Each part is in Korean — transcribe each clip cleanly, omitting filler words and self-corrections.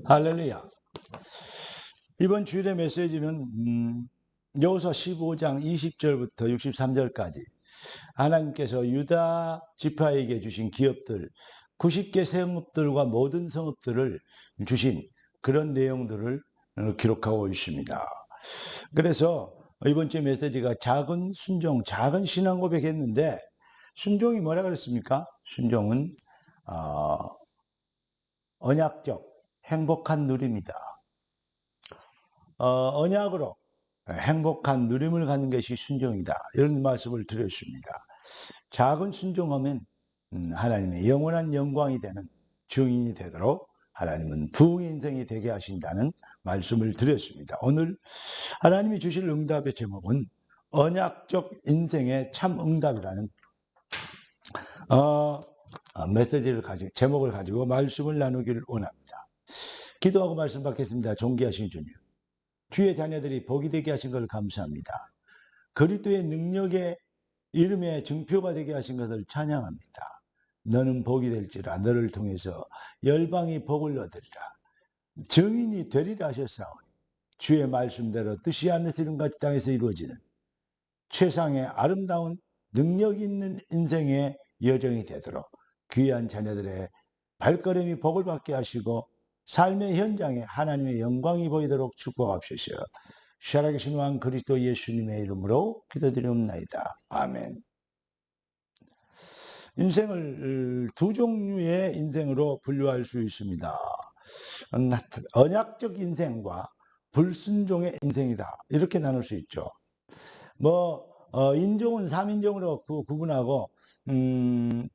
할렐루야. 이번 주일의 메시지는 여호수아 15장 20절부터 63절까지 하나님께서 유다 지파에게 주신 기업들 90개 성읍들과 모든 성읍들을 주신 그런 내용들을 기록하고 있습니다. 그래서 이번 주 메시지가 작은 순종, 작은 신앙 고백했는데, 순종이 뭐라 그랬습니까? 순종은 언약적 행복한 누림이다. 언약으로 행복한 누림을 갖는 것이 순종이다. 이런 말씀을 드렸습니다. 작은 순종하면 하나님의 영원한 영광이 되는 증인이 되도록 하나님은 부흥의 인생이 되게 하신다는 말씀을 드렸습니다. 오늘 하나님이 주실 응답의 제목은 언약적 인생의 참 응답이라는 메시지를 가지고, 제목을 가지고 말씀을 나누기를 원합니다. 기도하고 말씀 받겠습니다. 존귀하신 주님, 주의 자녀들이 복이 되게 하신 것을 감사합니다. 그리스도의 능력의 이름의 증표가 되게 하신 것을 찬양합니다. 너는 복이 될지라 너를 통해서 열방이 복을 얻으리라. 증인이 되리라 하셨사오니 주의 말씀대로 뜻이 하늘에서 같이 땅에서 이루어지는 최상의 아름다운 능력 있는 인생의 여정이 되도록 귀한 자녀들의 발걸음이 복을 받게 하시고 삶의 현장에 하나님의 영광이 보이도록 축복하옵소서. 살아계신 왕 그리스도 예수님의 이름으로 기도드리옵나이다. 아멘. 인생을 두 종류의 인생으로 분류할 수 있습니다. 언약적 인생과 불순종의 인생이다. 이렇게 나눌 수 있죠. 인종은 3인종으로 구분하고,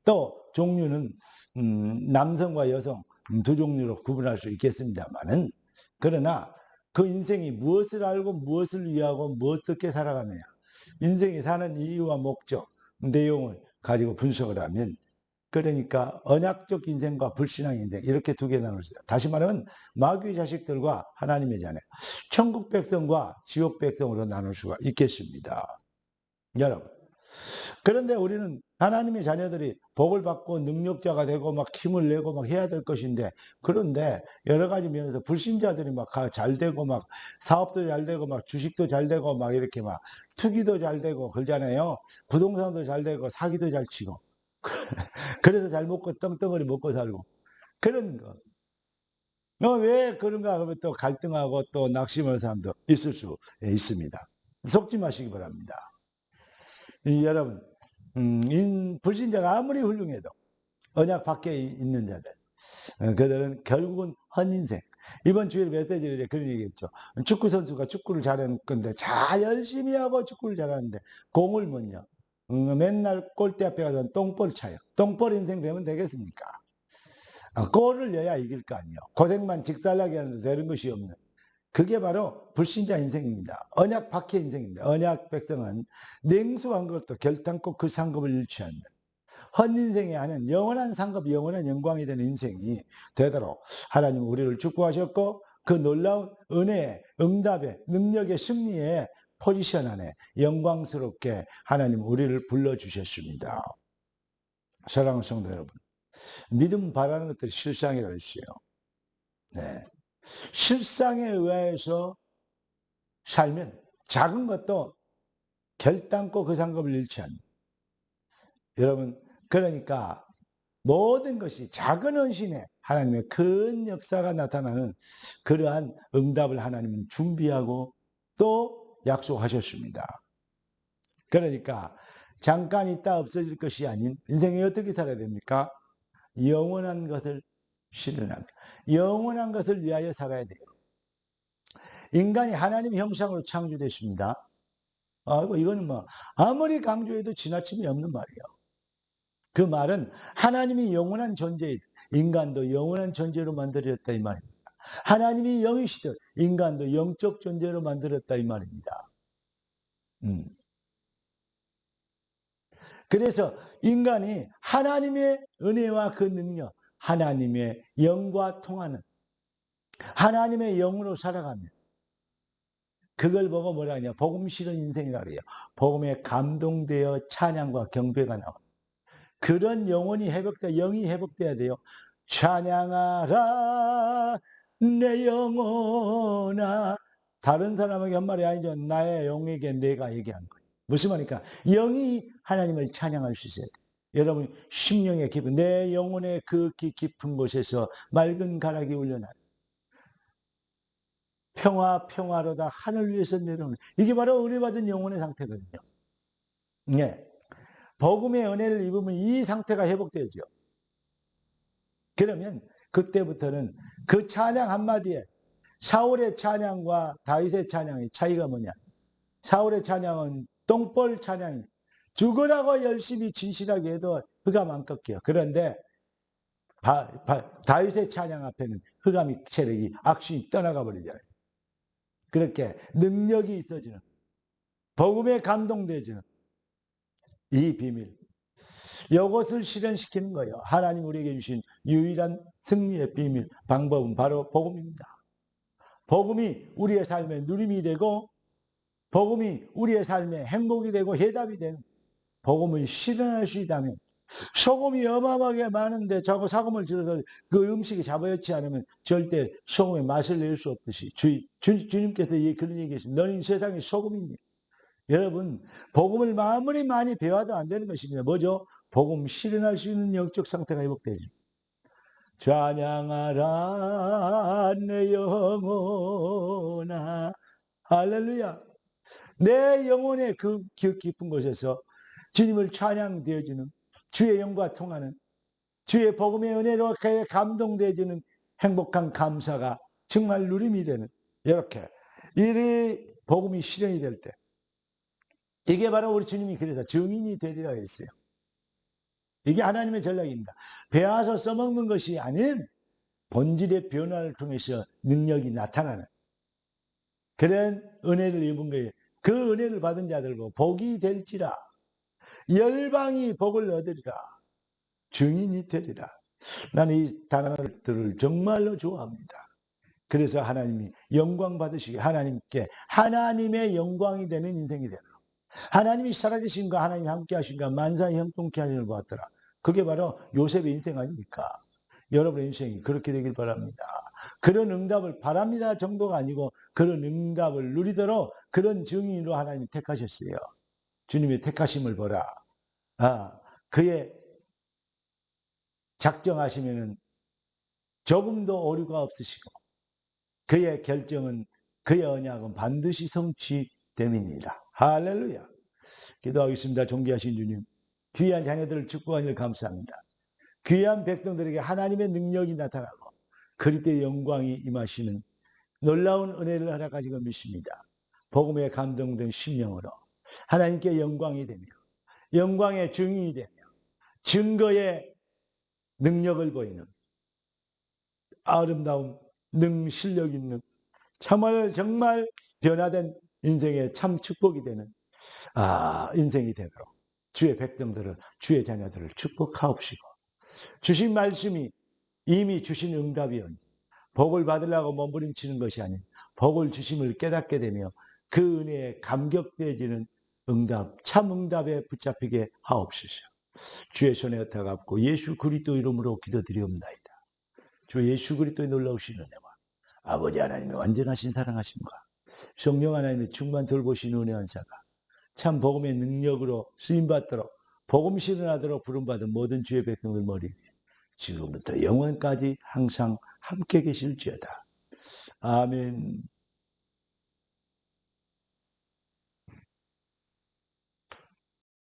또 종류는 남성과 여성 두 종류로 구분할 수 있겠습니다만은, 그러나 그 인생이 무엇을 알고 무엇을 위하고 어떻게 살아가느냐, 인생이 사는 이유와 목적, 내용을 가지고 분석을 하면, 그러니까 언약적 인생과 불신앙 인생, 이렇게 두 개 나눌 수 있어요. 다시 말하면 마귀의 자식들과 하나님의 자녀, 천국 백성과 지옥 백성으로 나눌 수가 있겠습니다. 여러분, 그런데 우리는 하나님의 자녀들이 복을 받고 능력자가 되고 막 힘을 내고 막 해야 될 것인데, 그런데 여러 가지 면에서 불신자들이 막 잘 되고 막 사업도 잘 되고 막 주식도 잘 되고 막 이렇게 막 투기도 잘 되고 그러잖아요. 부동산도 잘 되고 사기도 잘 치고 그래서 잘 먹고 떵떵거리 먹고 살고 그런 거. 왜 그런가 하면 또 갈등하고 또 낙심하는 사람도 있을 수 있습니다. 속지 마시기 바랍니다. 여러분, 불신자가 아무리 훌륭해도 언약 밖에 있는 자들, 그들은 결국은 헛인생. 이번 주일 메시지를 그런 얘기했죠. 축구 선수가 축구를 잘하는 건데, 열심히 하고 축구를 잘하는데 공을 못요. 맨날 골대 앞에 가서 똥볼 차요. 똥볼 인생 되면 되겠습니까? 골을 넣어야 이길 거 아니에요. 고생만 직살나게 하는데 되는 것이 없는. 그게 바로 불신자 인생입니다. 언약 밖의 인생입니다. 언약 백성은 냉수한 것도 결단코 그 상급을 잃지 않는 헛인생에 하는 영원한 상급, 영원한 영광이 되는 인생이 되도록 하나님 우리를 축복하셨고, 그 놀라운 은혜의 응답의 능력의 승리의 포지션 안에 영광스럽게 하나님 우리를 불러주셨습니다. 사랑하는 성도 여러분, 믿음 바라는 것들이 실상이라고 했어요. 네. 실상에 의해서 살면 작은 것도 결단코 그 상급을 잃지 않는. 여러분, 그러니까 모든 것이 작은 헌신에 하나님의 큰 역사가 나타나는 그러한 응답을 하나님은 준비하고 또 약속하셨습니다. 그러니까 잠깐 있다 없어질 것이 아닌 인생이 어떻게 살아야 됩니까? 영원한 것을 실현합니다. 영원한 것을 위하여 살아야 돼요. 인간이 하나님 형상으로 창조됐습니다. 이거는 아무리 강조해도 지나침이 없는 말이에요. 그 말은 하나님이 영원한 존재이다. 인간도 영원한 존재로 만들었다 이 말입니다. 하나님이 영이시듯 인간도 영적 존재로 만들었다 이 말입니다. 그래서 인간이 하나님의 은혜와 그 능력, 하나님의 영과 통하는 하나님의 영으로 살아가면, 그걸 보고 뭐라 하냐, 복음 실현 인생이라고 해요. 복음에 감동되어 찬양과 경배가 나옵니다. 그런 영혼이 회복돼, 영이 회복돼야 돼요. 찬양하라 내 영혼아. 다른 사람에게 한 말이 아니죠. 나의 영에게 내가 얘기한 거예요. 무슨 말입니까? 영이 하나님을 찬양할 수 있어야 돼요. 여러분 심령의 깊은 내 영혼의 그 깊은 곳에서 맑은 가락이 울려나 평화로다 하늘 위에서 내려오는 이게 바로 은혜 받은 영혼의 상태거든요. 예. 복음의 은혜를 입으면 이 상태가 회복되죠. 그러면 그때부터는 그 찬양 한마디에 사울의 찬양과 다윗의 찬양의 차이가 뭐냐? 사울의 찬양은 똥볼 찬양이 죽으라고 열심히 진실하게 해도 흑암 안 꺾여. 그런데 다윗의 찬양 앞에는 흑암이 세력이 악신이 떠나가 버리잖아요. 그렇게 능력이 있어지는 복음에 감동되지는 이 비밀 이것을 실현시키는 거예요. 하나님 우리에게 주신 유일한 승리의 비밀 방법은 바로 복음입니다. 복음이 우리의 삶의 누림이 되고 복음이 우리의 삶의 행복이 되고 해답이 되는 복음을 실현할 수 있다면 소금이 어마어마하게 많은데 자꾸 사금을 들여서 그 음식이 잡아놓지 않으면 절대 소금의 맛을 낼 수 없듯이 주님께서 그런 얘기했습니다. 너는 세상의 소금이니. 여러분 복음을 아무리 많이 배워도 안 되는 것입니다. 뭐죠? 복음 실현할 수 있는 영적 상태가 회복되죠. 찬양하라 내 영혼아. 할렐루야. 내 영혼의 그 깊은 곳에서 주님을 찬양되어지는 주의 영과 통하는 주의 복음의 은혜로 감동되어지는 행복한 감사가 정말 누림이 되는 이렇게 이 복음이 실현이 될 때 이게 바로 우리 주님이 그래서 증인이 되리라 했어요. 이게 하나님의 전략입니다. 배워서 써먹는 것이 아닌 본질의 변화를 통해서 능력이 나타나는 그런 은혜를 입은 거예요. 그 은혜를 받은 자들고 복이 될지라 열방이 복을 얻으리라 증인이 되리라. 나는 이 단어들을 정말로 좋아합니다. 그래서 하나님이 영광 받으시게 하나님께 하나님의 영광이 되는 인생이 되라. 하나님이 살아계신가 하나님이 함께 하신가 만사에 형통케 하시는 것 같더라. 그게 바로 요셉의 인생 아닙니까? 여러분의 인생이 그렇게 되길 바랍니다. 그런 응답을 바랍니다 정도가 아니고 그런 응답을 누리도록 그런 증인으로 하나님이 택하셨어요. 주님의 택하심을 보라. 그의 작정하시면은 조금도 오류가 없으시고 그의 결정은 그의 언약은 반드시 성취됨이니라. 할렐루야. 기도하겠습니다. 존귀하신 주님, 귀한 자녀들을 축복하니 감사합니다. 귀한 백성들에게 하나님의 능력이 나타나고 그리스도의 영광이 임하시는 놀라운 은혜를 허락하시고 믿습니다. 복음에 감동된 심령으로 하나님께 영광이 되며 영광의 증인이 되며 증거의 능력을 보이는 아름다운 실력 있는 정말 변화된 인생의 참 축복이 되는 인생이 되도록 주의 백성들을 주의 자녀들을 축복하옵시고 주신 말씀이 이미 주신 응답이오니 복을 받으려고 몸부림치는 것이 아닌 복을 주심을 깨닫게 되며 그 은혜에 감격되어지는 응답 참 응답에 붙잡히게 하옵소서. 주의 손에 얹어갖고 예수 그리스도 이름으로 기도드리옵나이다. 주 예수 그리스도의 놀라우신 은혜와 아버지 하나님의 완전하신 사랑하심과 성령 하나님의 충만 돌보신 은혜 한사가 참 복음의 능력으로 쓰임받도록 복음 실현하도록 부름받은 모든 주의 백성들 머리 위에 지금부터 영원까지 항상 함께 계실지어다. 아멘.